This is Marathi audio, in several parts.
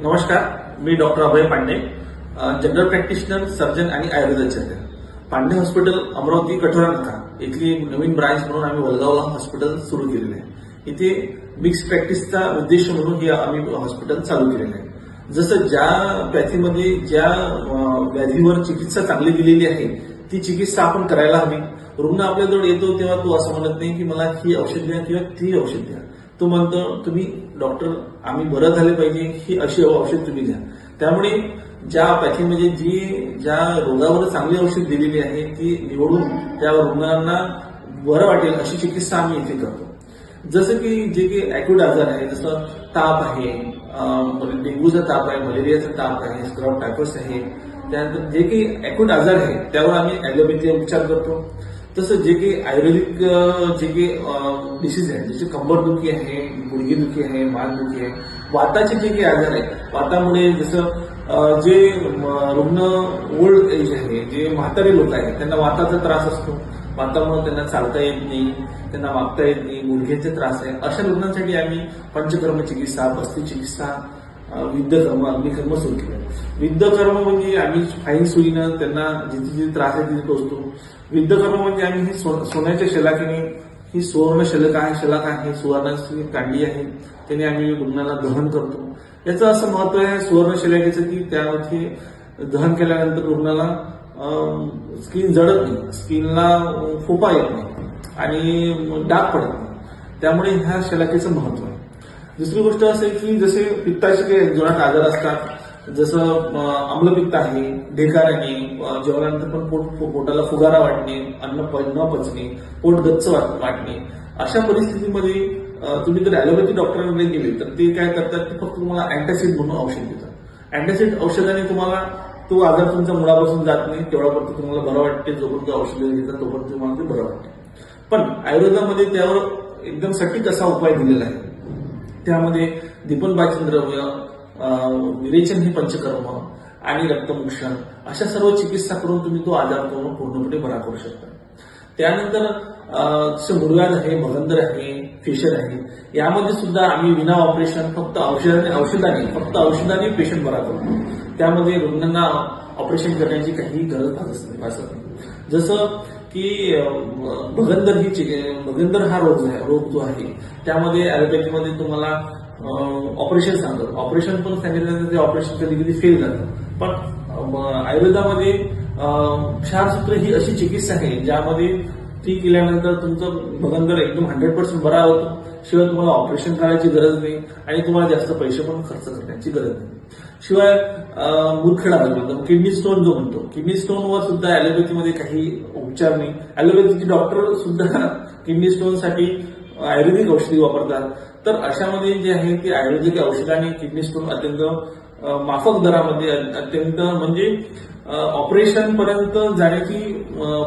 नमस्कार, मी डॉक्टर अभय पांडे, जनरल प्रॅक्टिशनर, सर्जन आणि आयुर्वेद तज्ञ. पांडे हॉस्पिटल अमरावती कठोरा नाका इथली नवीन ब्रांच म्हणून आम्ही वलगावला हॉस्पिटल सुरू केलेलं आहे. इथे मिक्स प्रॅक्टिसचा उद्देश म्हणून हे आम्ही हॉस्पिटल चालू केलेलं आहे. जसं ज्या पॅथीमध्ये ज्या व्याधीवर चिकित्सा चांगली दिलेली आहे ती चिकित्सा आपण करायला हवी. रुग्ण आपल्याजवळ येतो तेव्हा तो असं म्हणत नाही की मला ही औषध द्या किंवा ती औषध द्या. तो म्हणतो तुम्ही डॉक्टर आम्ही बरं झाले पाहिजे ही अशी औषध तुम्ही द्या. त्यामुळे ज्या पॅथीमध्ये ज्या रोगावर चांगली औषध दिलेली आहे ती निवडून त्या रुग्णांना बरं वाटेल अशी चिकित्सा आम्ही इथे करतो. जसं की जे काही अॅक्यूट आजार आहे, जसं ताप आहे, डेंग्यूचा ताप आहे, मलेरियाचा ताप आहे, स्क्रब टायफस आहे, त्यानंतर जे काही अॅक्यूट आजार आहे त्यावर आम्ही ॲलोपॅथी उपचार करतो. तसं जे काही आयुर्वेदिक जे काही डिसीज आहे, जसे कंबरदुखी आहे, गुडघेदुखी आहे, मानदुखी आहे, वाताचे जे काही आजार आहे, वातामुळे जसं जे रुग्ण ओल्ड एज आहे, जे म्हातारे लोक आहेत त्यांना वाताचा त्रास असतो, वातामुळे त्यांना चालता येत नाही, त्यांना वागता येत नाही, गुडघ्याचे त्रास आहे, अशा रुग्णांसाठी आम्ही पंचकर्म चिकित्सा, बस्ती चिकित्सा, विद्यकर्म, अग्निकर्म सुरू केलं. विद्यकर्म म्हणजे आम्ही फाईन सुईनं त्यांना जिथे जिथे त्रास आहे तिथे टोचतो. विद्यकर्म म्हणजे आम्ही ही सोन्याच्या शलाकेने, ही सुवर्ण शलक आहे, सुवर्णाची कांडी आहे, त्याने आम्ही रुग्णाला दहन करतो. याचं असं महत्व आहे सुवर्ण शलाकेचं की त्यामध्ये दहन केल्यानंतर रुग्णाला स्किन जळत नाही, स्किनला फोपा येत नाही आणि डाग पडत नाही. त्यामुळे ह्या शलाकेचं महत्व आहे. दुसरी गोष्ट असं आहे की जसे पित्ताचे काही जोरात आजार असतात, जसं आम्लपित्त आहे, ढेकार आहे, जेवणानंतर पण पोटाला फुगारा वाटणे, अन्न न पचणे, पोट गच्च वाटणे, अशा परिस्थितीमध्ये तुम्ही जर ॲलोपॅथी डॉक्टरांकडे गेले तर ते काय करतात की फक्त तुम्हाला अँटासिड म्हणून औषध देतात. अँटासिड औषधाने तुम्हाला तो आजार तुमच्या मुळापासून जात नाही, तेवढापर्यंत तुम्हाला बरं वाटते. जोपर्यंत औषधं घेतात तोपर्यंत तुम्हाला ते बरं वाटते. पण आयुर्वेदामध्ये त्यावर एकदम सटीक असा उपाय दिलेला आहे. त्यामध्ये दीपनपाचन द्रव्य, विरेचन ही पंचकर्म आणि रक्तमुक्षण अशा सर्व चिकित्सा करून तुम्ही तो आजार पूर्णपणे बरा करू शकता. त्यानंतर मुळव्याध आहे, भगंदर आहे, फेशर आहे, यामध्ये सुद्धा आम्ही विना ऑपरेशन फक्त औषधाने पेशंट बरा करतो. त्यामध्ये रुग्णांना ऑपरेशन करण्याची काही गरज भासत नाही. जसं की भगंदर हा रोग जो आहे त्यामध्ये ॲलोपॅथीमध्ये तुम्हाला ऑपरेशन सांगतात. ऑपरेशन पण सांगितल्यानंतर ते ऑपरेशन कधी कधी फेल जातं. पण आयुर्वेदामध्ये क्षारसूत्र ही अशी चिकित्सा आहे ज्यामध्ये ती केल्यानंतर तुमचं भगंदर एकदम 100% बरा होतो. शिवाय तुम्हाला ऑपरेशन करायची गरज नाही आणि तुम्हाला जास्त पैसे पण खर्च करण्याची गरज नाही. शिवाय मुरखडा म्हणतो, किडनी स्टोन जो म्हणतो, किडनी स्टोनवर सुद्धा ॲलोपॅथीमध्ये काही उपचार नाही. ॲलोपॅथीचे डॉक्टर सुद्धा किडनी स्टोनसाठी आयुर्वेदिक औषधी वापरतात. तर अशामध्ये जे आहे की आयुर्वेदिक औषधाने किडनी स्टोन अत्यंत माफक दरामध्ये, अत्यंत म्हणजे ऑपरेशन पर्यंत जाण्याची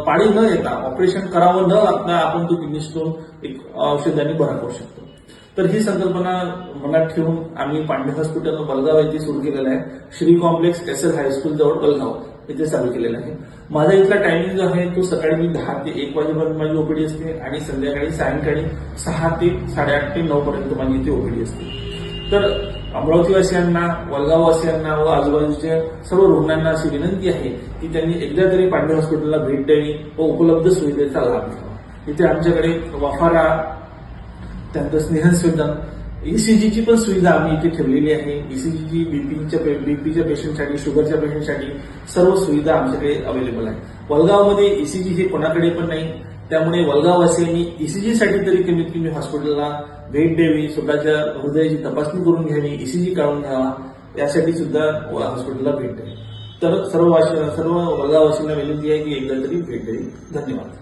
पाळी न येता, ऑपरेशन करावं न लागता आपण तो किडनी स्टोन एक औषधाने बरा करू शकतो. तर ही संकल्पना मनात ठेवून आम्ही पांडे हॉस्पिटल वलगाव येथे सुरू केलेलं आहे. श्री कॉम्प्लेक्स एसएल हायस्कूल जवळ वलगाव इथे चालू केलेलं आहे. माझा इथला टायमिंग जो आहे तो सकाळी मी 10 ते 1 वाजेपर्यंत माझी ओपीडी असते आणि सायंकाळी 6 ते 8:30 ते 9 पर्यंत माझी इथे ओपीडी असते. तर अमरावतीवासियांना, वलगाववासियांना व आजूबाजूच्या सर्व रुग्णांना अशी विनंती आहे की त्यांनी एकदा तरी पांडे हॉस्पिटलला भेट द्यावी व उपलब्ध सुविधेचा लाभ घ्यावा. इथे आमच्याकडे वाफारा, त्यानंतर स्नेहस्वेदन, ईसीजीची पण सुविधा आम्ही इथे ठेवलेली आहे. ईसीजीची बीपीच्या पेशंटसाठी, शुगरच्या पेशंटसाठी सर्व सुविधा आमच्याकडे अवेलेबल आहे. वलगावमध्ये ईसीजी हे कोणाकडे पण नाही. त्यामुळे वलगाववासियांनी ईसीजीसाठी तरी कमीत कमी हॉस्पिटलला भेट द्यावी, स्वतःच्या हृदयाची तपासणी करून घ्यावी, ईसीजी काढून घ्यावा, यासाठी सुद्धा हॉस्पिटलला भेट द्यावी. तर सर्व वलगाववासींना विनंती आहे की एकदा तरी भेट द्यावी. धन्यवाद.